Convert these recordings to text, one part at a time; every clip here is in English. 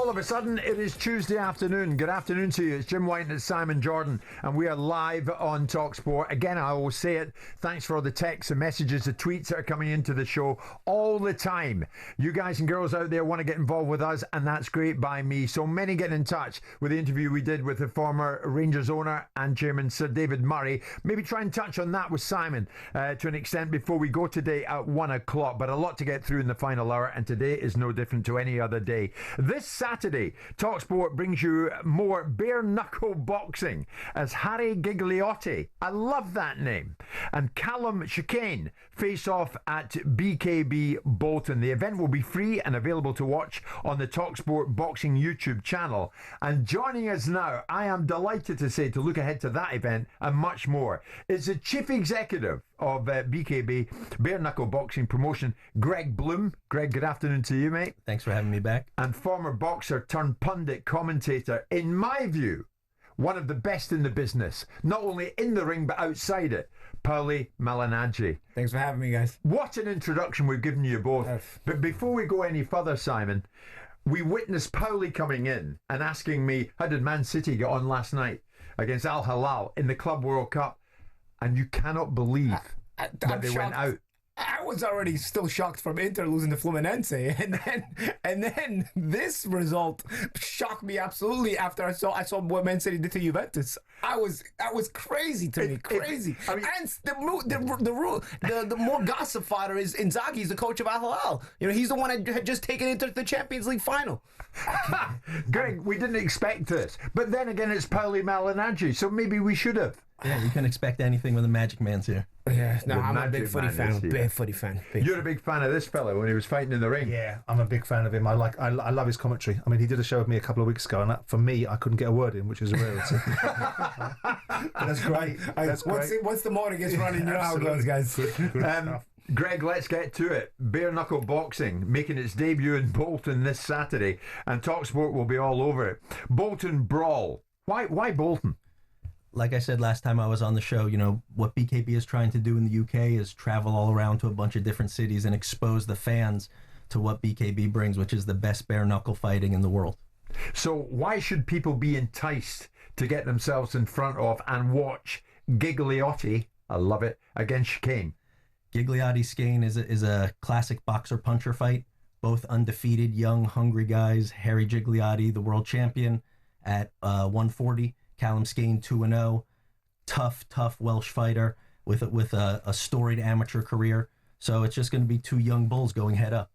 All of a sudden, it is Tuesday afternoon. Good afternoon to you. It's Jim White and it's Simon Jordan, and we are live on talkSPORT. Again, I will say it. Thanks for all the texts and messages, the tweets that are coming into the show all the time. You guys and girls out there want to get involved with us, and that's great by me. So many getting in touch with the interview we did with the former Rangers owner and chairman, Sir David Murray. Maybe try and touch on that with Simon to an extent before we go today at 1 o'clock. But a lot to get through in the final hour, and today is no different to any other day. This Saturday, talkSPORT brings you more Bare Knuckle Boxing as Harry Gigliotti, I love that name, and Callum Chicane face off at BKB Bolton. The event will be free and available to watch on the talkSPORT Boxing YouTube channel. And joining us now, I am delighted to say, to look ahead to that event and much more, is the Chief Executive of BKB, Bare Knuckle Boxing Promotion, Greg Bloom. Greg, good afternoon to you, mate. Thanks for having me back. And former boxer turned pundit commentator, in my view, one of the best in the business, not only in the ring but outside it, Paulie Malignaggi. Thanks for having me, guys. What an introduction we've given you both. But before we go any further, Simon, we witnessed Paulie coming in and asking me, how did Man City get on last night against Al Hilal in the Club World Cup? And you cannot believe that they went out. I was already still shocked from Inter losing to Fluminense, and then this result shocked me absolutely after I saw what Man City did to Juventus. That was crazy to me, crazy. And the more gossip fodder is Inzaghi's the coach of Al Hilal. You know, he's the one that had just taken Inter to the Champions League final. Greg, we didn't expect this, but then again, it's Paulie Malignaggi, so maybe we should have. Yeah, you can expect anything when the Magic Man's here. Yeah, no, I'm a big footy fan. Big footy fan. You're a big fan of this fella when he was fighting in the ring. Yeah, I'm a big fan of him. I love his commentary. I mean, he did a show with me a couple of weeks ago, and that, for me, I couldn't get a word in, which is a rarity. That's great. That's great. Once the motor gets running, you know how it goes, guys. Greg, let's get to it. Bare Knuckle Boxing making its debut in Bolton this Saturday, and talkSPORT will be all over it. Bolton Brawl. Why Bolton? Like I said last time I was on the show, you know, what BKB is trying to do in the UK is travel all around to a bunch of different cities and expose the fans to what BKB brings, which is the best bare knuckle fighting in the world. So why should people be enticed to get themselves in front of and watch Gigliotti, I love it, against Chicane? Gigliotti-Skane is a classic boxer-puncher fight. Both undefeated, young, hungry guys. Harry Gigliotti, the world champion at 140. Callum Skane 2-0, tough Welsh fighter with a storied amateur career. So it's just going to be two young bulls going head up.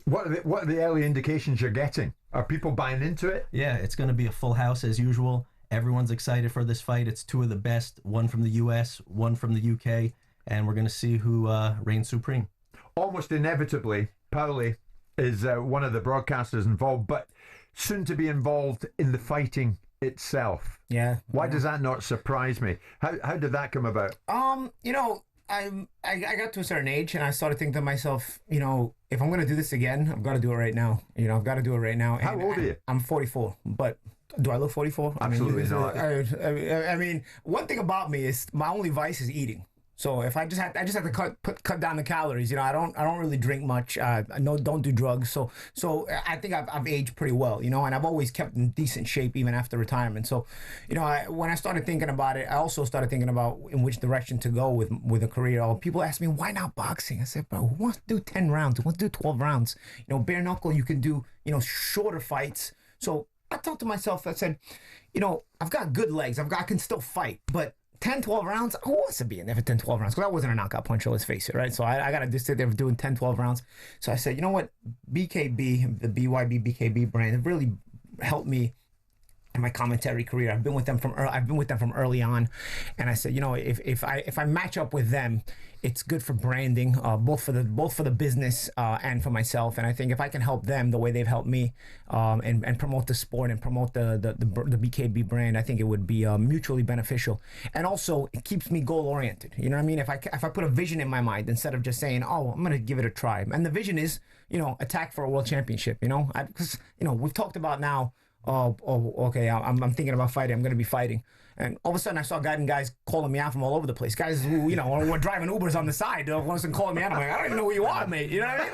What are the early indications you're getting? Are people buying into it? Yeah, it's going to be a full house as usual. Everyone's excited for this fight. It's two of the best, one from the US, one from the UK, and we're going to see who reigns supreme. Almost inevitably, Paulie is one of the broadcasters involved, but soon to be involved in the fighting itself. Yeah. Why does that not surprise me? How did that come about? You know, I got to a certain age and I started thinking to myself, you know, if I'm going to do this again, I've got to do it right now. You know, I've got to do it right now. How old are you? I'm 44, but do I look 44? Absolutely not. I mean, one thing about me is my only vice is eating. So if I just have to cut down the calories, you know, I don't really drink much. Don't do drugs. So I think I've aged pretty well, you know, and I've always kept in decent shape even after retirement. So, you know, when I started thinking about it, I also started thinking about in which direction to go with a career. People ask me, why not boxing? I said, bro, who wants to do 10 rounds? Who wants to do 12 rounds? You know, bare knuckle, you can do, you know, shorter fights. So I thought to myself, I said, you know, I've got good legs. I can still fight, but 10, 12 rounds, who wants to be in there for 10, 12 rounds? Because I wasn't a knockout puncher, let's face it, right? So I got to just sit there doing 10, 12 rounds. So I said, you know what? BKB, the BYB BKB brand, it really helped me in my commentary career. I've been with them from early on, and I said, you know, if I match up with them, it's good for branding, both for the business and for myself. And I think if I can help them the way they've helped me, and promote the sport and promote the BKB brand, I think it would be mutually beneficial. And also, it keeps me goal oriented. You know what I mean? If I put a vision in my mind instead of just saying, oh, I'm gonna give it a try, and the vision is, you know, attack for a world championship. You know, because you know we've talked about now. Oh, okay. I'm thinking about fighting. I'm going to be fighting, And all of a sudden I saw guys calling me out from all over the place. Guys who, you know, were driving Ubers on the side. All of a sudden calling me out. I'm like, I don't even know who you are, mate. You know what I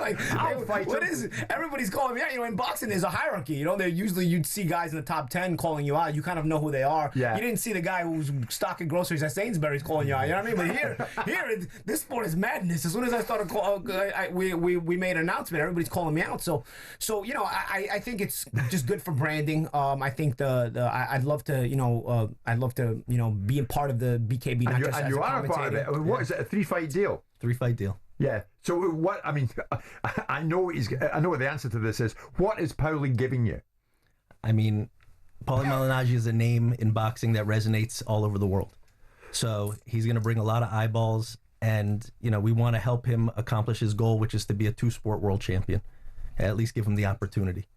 mean? Like, what is it? Everybody's calling me out. You know, in boxing there's a hierarchy. You know, you'd see guys in the top 10 calling you out. You kind of know who they are. Yeah. You didn't see the guy who's stocking groceries at Sainsbury's calling you out. You know what I mean? But here, this sport is madness. As soon as I started, we made an announcement. Everybody's calling me out. So you know, I think it's just good for branding. I think I'd love to, you know, be a part of the BKB. Not just and as you a are a part of it. I mean, what is it? A 3-fight deal? 3-fight deal. Yeah. So what? I mean, I know what the answer to this is. What is Paulie giving you? I mean, Paulie Malignaggi is a name in boxing that resonates all over the world. So he's going to bring a lot of eyeballs, and you know, we want to help him accomplish his goal, which is to be a 2-sport world champion. At least give him the opportunity.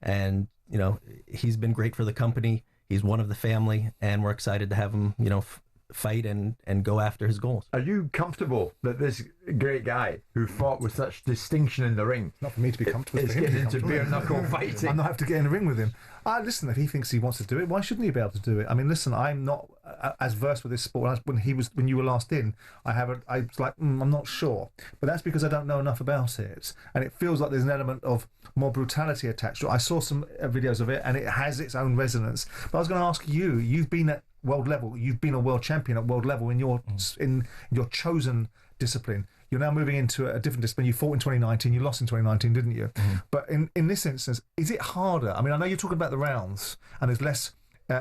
And you know, he's been great for the company. He's one of the family, and we're excited to have him, you know, fight and go after his goals. Are you comfortable that this great guy who fought with such distinction in the ring, Not for me to be comfortable. is getting into bare knuckle fighting? I'm not have to get in the ring with him. Listen, if he thinks he wants to do it, why shouldn't he be able to do it? I mean, listen, I'm not as versed with this sport. When you were last in, I was like, I'm not sure, but that's because I don't know enough about it, and it feels like there's an element of more brutality attached to it. I saw some videos of it, and it has its own resonance. But I was going to ask you, you've been at world level, you've been a world champion at world level in your chosen discipline. You're now moving into a different discipline. You fought in 2019, you lost in 2019, didn't you? But in this instance, is it harder? I mean, I know you're talking about the rounds and there's less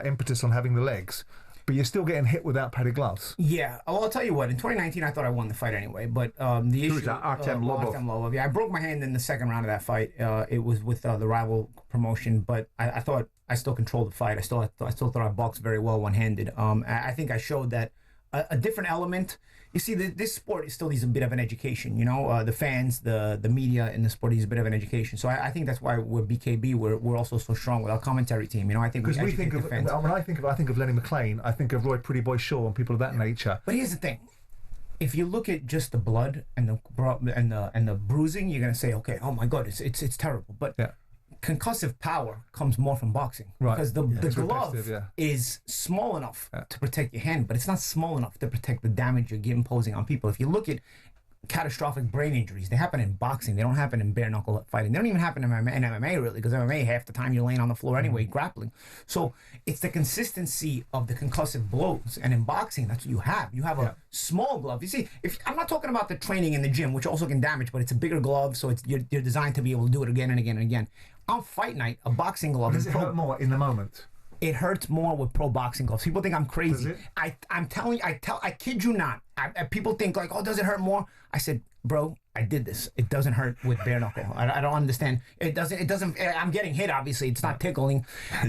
impetus on having the legs, but you're still getting hit without padded gloves. Yeah, well, I'll tell you what. In 2019, I thought I won the fight anyway, but the issue. Who's that? Artem Lobov. Artem Lobov. Yeah, I broke my hand in the second round of that fight. It was with the rival promotion, but I thought I still controlled the fight. I still thought I boxed very well one-handed. I think I showed that a different element. You see, this sport still needs a bit of an education. You know, the fans, the media in the sport needs a bit of an education. So I think that's why we're BKB. We're also so strong with our commentary team. You know, I think because we think of when I think of Lenny McLean, I think of Roy Pretty Boy Shaw and people of that nature. But here's the thing: if you look at just the blood and the bruising, you're gonna say, okay, oh my God, it's terrible. But concussive power comes more from boxing, right? Because the glove is small enough to protect your hand, but it's not small enough to protect the damage you're imposing on people. If you look at catastrophic brain injuries, they happen in boxing. They don't happen in bare knuckle fighting. They don't even happen in MMA really, because MMA half the time you're laying on the floor anyway, grappling. So it's the consistency of the concussive blows, and in boxing that's what you have. You have a small glove. You see, if I'm not talking about the training in the gym, which also can damage, but it's a bigger glove, so you're designed to be able to do it again and again and again. On fight night, a boxing glove. Does it hurt more in the moment? It hurts more with pro boxing gloves. People think I'm crazy. I'm telling you, I kid you not. People think like, oh, does it hurt more? I said, bro, I did this. It doesn't hurt with bare knuckle. I don't understand. It doesn't. I'm getting hit. Obviously, it's not tickling,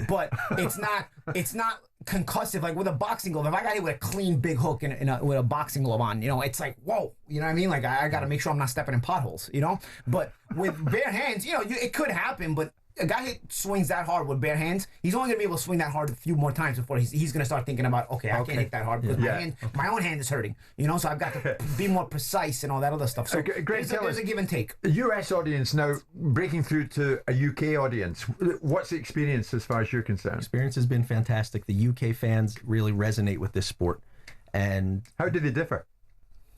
but it's not concussive like with a boxing glove. If I got hit with a clean big hook with a boxing glove on, you know, it's like, whoa, you know what I mean? Like I got to make sure I'm not stepping in potholes, you know. But with bare hands, you know, it could happen, but a guy who swings that hard with bare hands, he's only gonna be able to swing that hard a few more times before he's gonna start thinking about, okay, I can't hit that hard because my own hand is hurting, you know. So I've got to be more precise and all that other stuff. So there's a give and take. The US audience now breaking through to a UK audience. What's the experience as far as you're concerned? Experience has been fantastic. The UK fans really resonate with this sport, and how do they differ?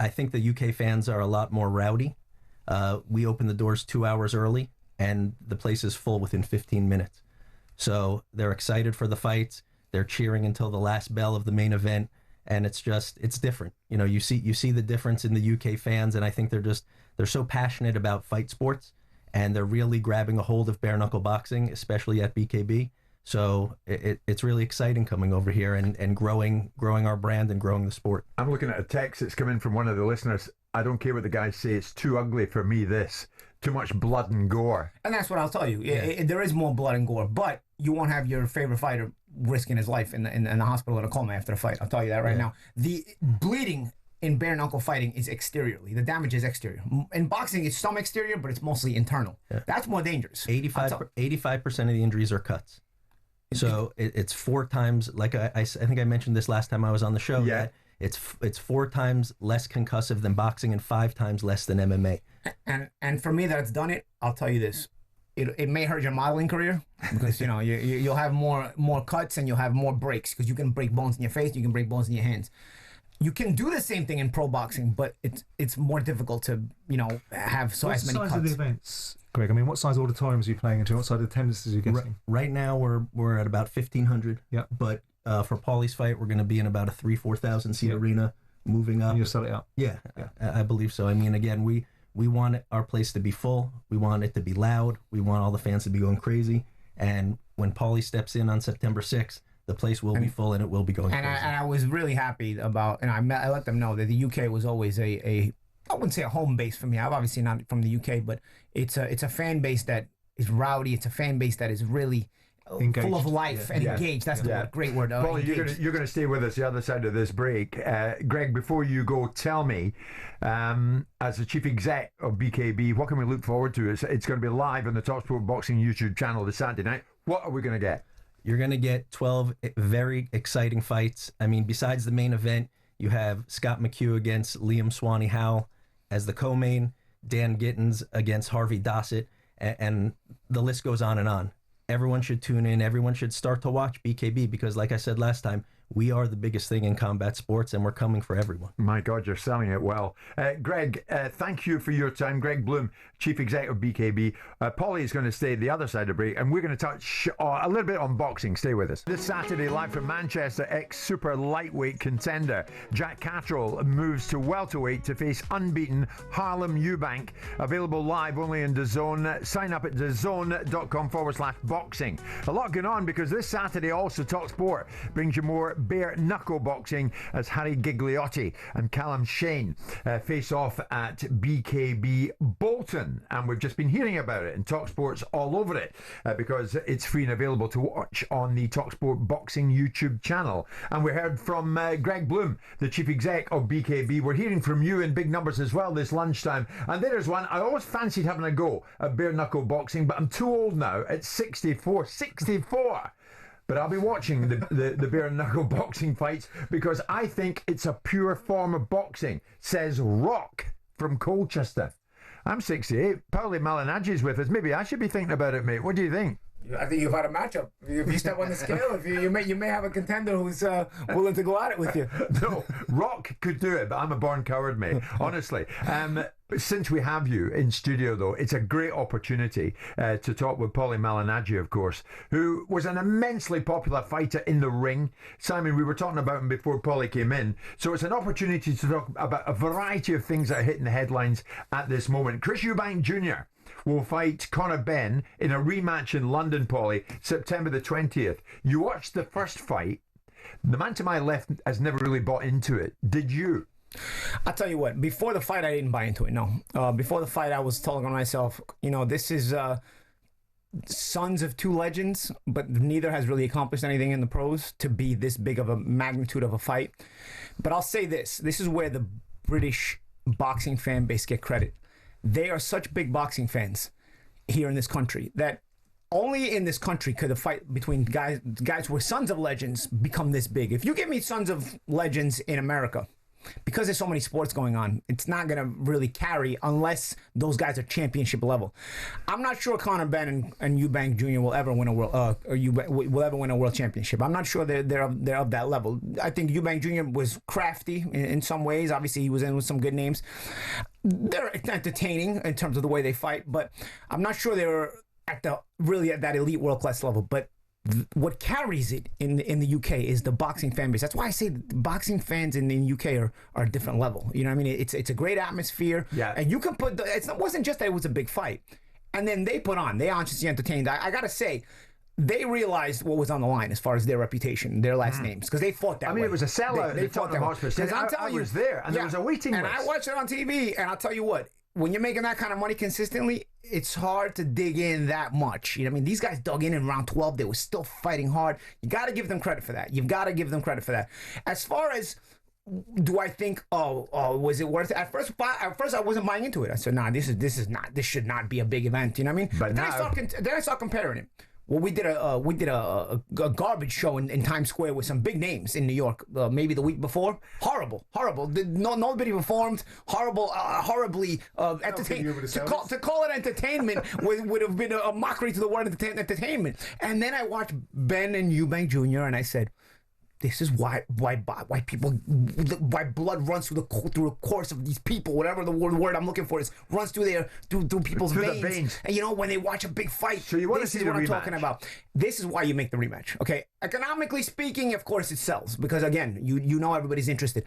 I think the UK fans are a lot more rowdy. We open the doors 2 hours early, and the place is full within 15 minutes. So they're excited for the fights. They're cheering until the last bell of the main event, and it's different. You know, you see the difference in the UK fans, and I think they're so passionate about fight sports, and they're really grabbing a hold of bare knuckle boxing, especially at BKB. So it's really exciting coming over here and growing our brand and growing the sport. I'm looking at a text that's come in from one of the listeners. I don't care what the guys say. It's too ugly for me, this. Too much blood and gore. And that's what I'll tell you. There is more blood and gore, but you won't have your favorite fighter risking his life in the hospital in a coma after a fight. I'll tell you that right now. The bleeding in bare knuckle fighting is exteriorly. The damage is exterior. In boxing, it's some exterior, but it's mostly internal. Yeah. That's more dangerous. 85% of the injuries are cuts. So it's 4 times, like I think I mentioned this last time I was on the show, that it's 4 times less concussive than boxing and 5 times less than MMA. And for me that's done it, I'll tell you this. it may hurt your modeling career because you'll have more cuts and you'll have more breaks because you can break bones in your face, you can break bones in your hands. You can do the same thing in pro boxing, but it's more difficult to have as many cuts. What size are the events, Greg? I mean, what size auditoriums are you playing into? What size attendances are you getting? Right now we're at about 1,500. Yeah. But for Paulie's fight, we're going to be in about a 3,000-4,000 seat arena, moving up. And you'll sell it out. Yeah, I believe so. I mean, again, we want our place to be full. We want it to be loud. We want all the fans to be going crazy. And when Paulie steps in on September 6th, the place will be full and it will be going crazy. And I was really happy about, and I let them know that the UK was always I wouldn't say a home base for me. I'm obviously not from the UK, but it's a fan base that is rowdy. It's a fan base that is really engaged. Full of life and engaged. That's the word, great word. Paulie, you're going to stay with us the other side of this break. Greg, before you go, tell me, as the chief exec of BKB, what can we look forward to? It's going to be live on the talkSPORT Boxing YouTube channel this Saturday night. What are we going to get? You're going to get 12 very exciting fights. I mean, besides the main event, you have Scott McHugh against Liam Swanee Howell as the co-main, Dan Gittins against Harvey Dossett, and the list goes on and on. Everyone should tune in. Everyone should start to watch BKB because, like I said last time, we are the biggest thing in combat sports, and we're coming for everyone. My God, you're selling it well. Greg, thank you for your time. Greg Bloom, Chief Executive of BKB. Paulie is going to stay the other side of the break, and we're going to touch a little bit on boxing. Stay with us. This Saturday, live from Manchester, ex-super lightweight contender Jack Catterall moves to welterweight to face unbeaten Harlem Eubank. Available live only in DAZN. Sign up at DAZN.com/boxing. A lot going on because this Saturday also talkSPORT brings you more Bare Knuckle Boxing as Harry Gigliotti and Callum Shane face off at BKB Bolton. And we've just been hearing about it, and talkSPORT's all over it because it's free and available to watch on the talkSPORT Boxing YouTube channel. And we heard from Greg Bloom, the chief exec of BKB. We're hearing from you in big numbers as well this lunchtime. And there's one. I always fancied having a go at Bare Knuckle Boxing, but I'm too old now at 64. But I'll be watching the Bare Knuckle Boxing fights because I think it's a pure form of boxing, says Rock from Colchester. I'm 68. Paulie Malignaggi's with us. Maybe I should be thinking about it, mate. What do you think? I think you've had a matchup. If you step on the scale, you may have a contender who's willing to go at it with you. No, Rock could do it, but I'm a born coward, mate. Honestly. Since we have you in studio, though, it's a great opportunity to talk with Paulie Malignaggi, of course, who was an immensely popular fighter in the ring. Simon, we were talking about him before Paulie came in. So it's an opportunity to talk about a variety of things that are hitting the headlines at this moment. Chris Eubank Jr. will fight Conor Benn in a rematch in London, Paulie, September the 20th. You watched the first fight. The man to my left has never really bought into it. Did you? I'll tell you what, before the fight, I didn't buy into it, no. Before the fight, I was telling myself, this is sons of two legends, but neither has really accomplished anything in the pros to be this big of a magnitude of a fight. But I'll say this is where the British boxing fan base get credit. They are such big boxing fans here in this country that only in this country could a fight between guys who are sons of legends become this big. If you give me sons of legends in America, because there's so many sports going on, it's not going to really carry unless those guys are championship level. I'm not sure Conor Benn and Eubank Jr. will ever win a world championship. I'm not sure they're of that level. I think Eubank Jr. was crafty in some ways. Obviously, he was in with some good names. They're entertaining in terms of the way they fight, but I'm not sure they're at that elite world class level. But what carries it in the UK is the boxing fan base. That's why I say boxing fans in the UK are a different level. You know what I mean? It's a great atmosphere. Yeah. And you can put it wasn't just that it was a big fight. And then they honestly entertained. I gotta say, they realized what was on the line as far as their reputation, their last names, because they fought that way. I mean, it was a sellout. They fought that way. I was there, and there was a waiting list. And I watched it on TV, and I'll tell you what, when you're making that kind of money consistently, it's hard to dig in that much. You know what I mean? These guys dug in round 12. They were still fighting hard. You got to give them credit for that. You've got to give them credit for that. As far as, do I think, was it worth it? At first I wasn't buying into it. I said, nah, this should not be a big event. You know what I mean? But then I started comparing it. Well, we did a garbage show in Times Square with some big names in New York. Maybe the week before. Horrible. Nobody performed. Horribly entertaining. To call it entertainment would have been a mockery to the word entertainment. And then I watched Benn and Eubank Jr. and I said, this is why blood runs through the course of these people, whatever the word I'm looking for is, runs through people's veins. And when they watch a big fight, so you want to see the rematch. I'm talking about. This is why you make the rematch. Okay, economically speaking, of course it sells because again, you know everybody's interested.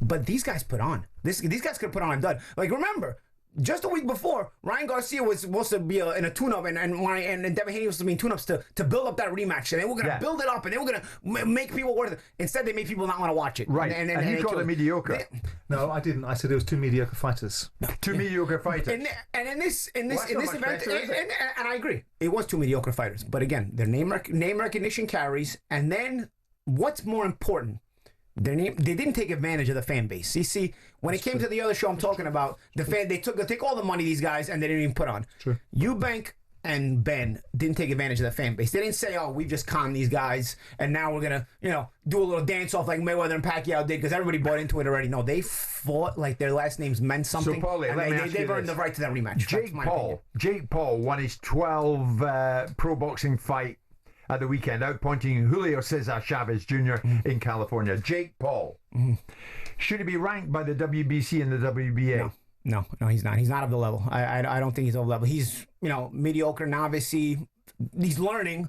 But these guys put on. These guys could put on a dud. Like remember. Just a week before, Ryan Garcia was supposed to be in a tune-up, and Devin Haney was supposed to be in tune-ups to build up that rematch. And they were going to build it up, and they were going to make people worth it. Instead, they made people not want to watch it. Right, and you called it mediocre. No, I didn't. I said it was two mediocre fighters. Two mediocre fighters. And in this event, and I agree, it was two mediocre fighters. But again, their name recognition carries. And then, what's more important? They didn't take advantage of the fan base. You see, when it came to the other show I'm talking about, they take all the money, these guys, and they didn't even put on. True. Eubank and Benn didn't take advantage of the fan base. They didn't say, oh, we've just conned these guys, and now we're going to, do a little dance-off like Mayweather and Pacquiao did, because everybody bought into it already. No, they fought like their last names meant something, so, Paulie, and they've earned the right to that rematch. Jake Paul won his 12 pro boxing fight at the weekend, outpointing Julio Cesar Chavez Jr. in California. Jake Paul. Should he be ranked by the WBC and the WBA? No, he's not. He's not of the level. I don't think he's of the level. He's, mediocre, novice. He's learning.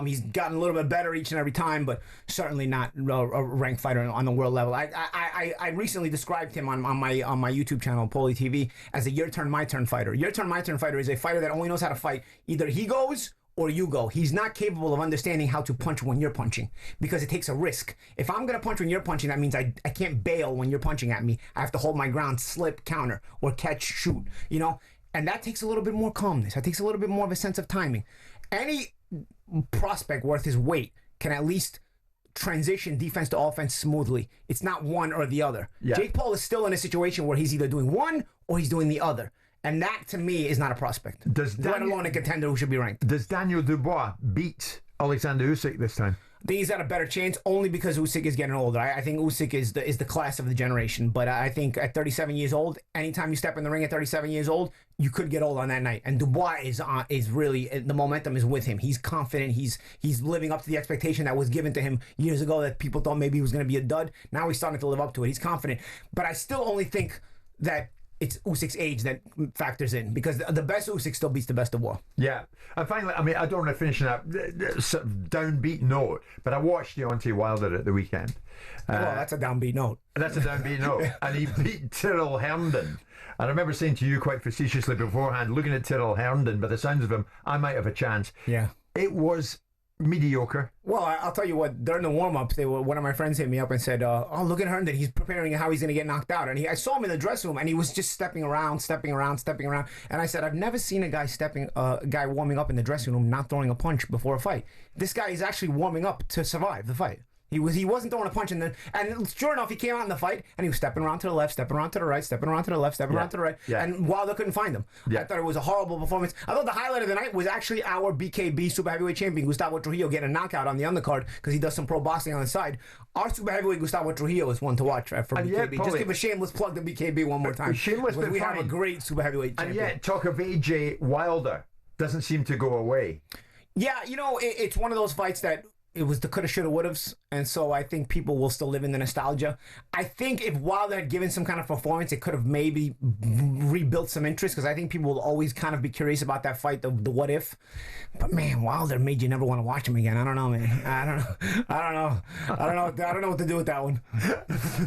He's gotten a little bit better each and every time, but certainly not a ranked fighter on the world level. I recently described him on my YouTube channel, Paulie TV, as a your turn, my turn fighter. Your turn, my turn fighter is a fighter that only knows how to fight. Either he goes or you go. He's not capable of understanding how to punch when you're punching because it takes a risk. If I'm going to punch when you're punching, that means I can't bail when you're punching at me. I have to hold my ground, slip, counter, or catch, shoot, And that takes a little bit more calmness. That takes a little bit more of a sense of timing. Any prospect worth his weight can at least transition defense to offense smoothly. It's not one or the other. Yeah. Jake Paul is still in a situation where he's either doing one or he's doing the other. And that, to me, is not a prospect. Let alone a contender who should be ranked. Does Daniel Dubois beat Alexander Usyk this time? I think he's got a better chance only because Usyk is getting older. I think Usyk is the class of the generation. But I think at 37 years old, anytime you step in the ring at 37 years old, you could get old on that night. And Dubois is really, the momentum is with him. He's confident. He's living up to the expectation that was given to him years ago that people thought maybe he was going to be a dud. Now he's starting to live up to it. He's confident. But I still only think that it's Usyk's age that factors in because the best Usyk still beats the best of war. Yeah. And finally, I don't want to finish on that downbeat note, but I watched Deontay Wilder at the weekend. Well, that's a downbeat note. That's a downbeat note. And he beat Tyrrell Herndon. And I remember saying to you quite facetiously beforehand, looking at Tyrrell Herndon, by the sounds of him, I might have a chance. Yeah. It was mediocre. Well, I'll tell you what, during the warm-ups, one of my friends hit me up and said, oh, look at Herndon. He's preparing how he's going to get knocked out. And I saw him in the dressing room, and he was just stepping around. And I said, I've never seen a guy warming up in the dressing room not throwing a punch before a fight. This guy is actually warming up to survive the fight. He wasn't throwing a punch and sure enough, he came out in the fight and he was stepping around to the left, stepping around to the right, stepping around to the left, stepping around to the right, and Wilder couldn't find him. I thought it was a horrible performance. I thought the highlight of the night was actually our BKB super heavyweight champion Gustavo Trujillo getting a knockout on the undercard because he does some pro boxing on the side. Our super heavyweight Gustavo Trujillo is one to watch for BKB. Just give a shameless plug to BKB one more time. Shameless, but we have a great super heavyweight champion. And yet, talk of AJ Wilder doesn't seem to go away. Yeah, it's one of those fights that it was the coulda, shoulda, wouldas, and so I think people will still live in the nostalgia. I think if Wilder had given some kind of performance, it could have maybe rebuilt some interest because I think people will always kind of be curious about that fight, the what if. But man, Wilder made you never want to watch him again. I don't know, man. I don't know what to do with that one.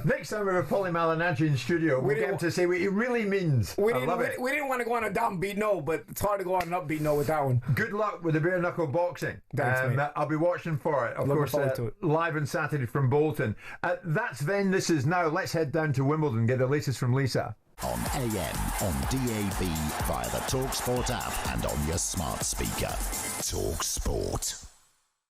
Next time we're with Paulie Malignaggi in studio, we'll get him to say what he really means. We didn't want to go on a downbeat no, but it's hard to go on an upbeat no with that one. Good luck with the Bare Knuckle Boxing. Thanks, mate. I'll be watching for it. Of course, live on Saturday from Bolton. That's then, this is now. Let's head down to Wimbledon, get the latest from Lisa. On AM, on DAB, via the talkSPORT app and on your smart speaker. talkSPORT.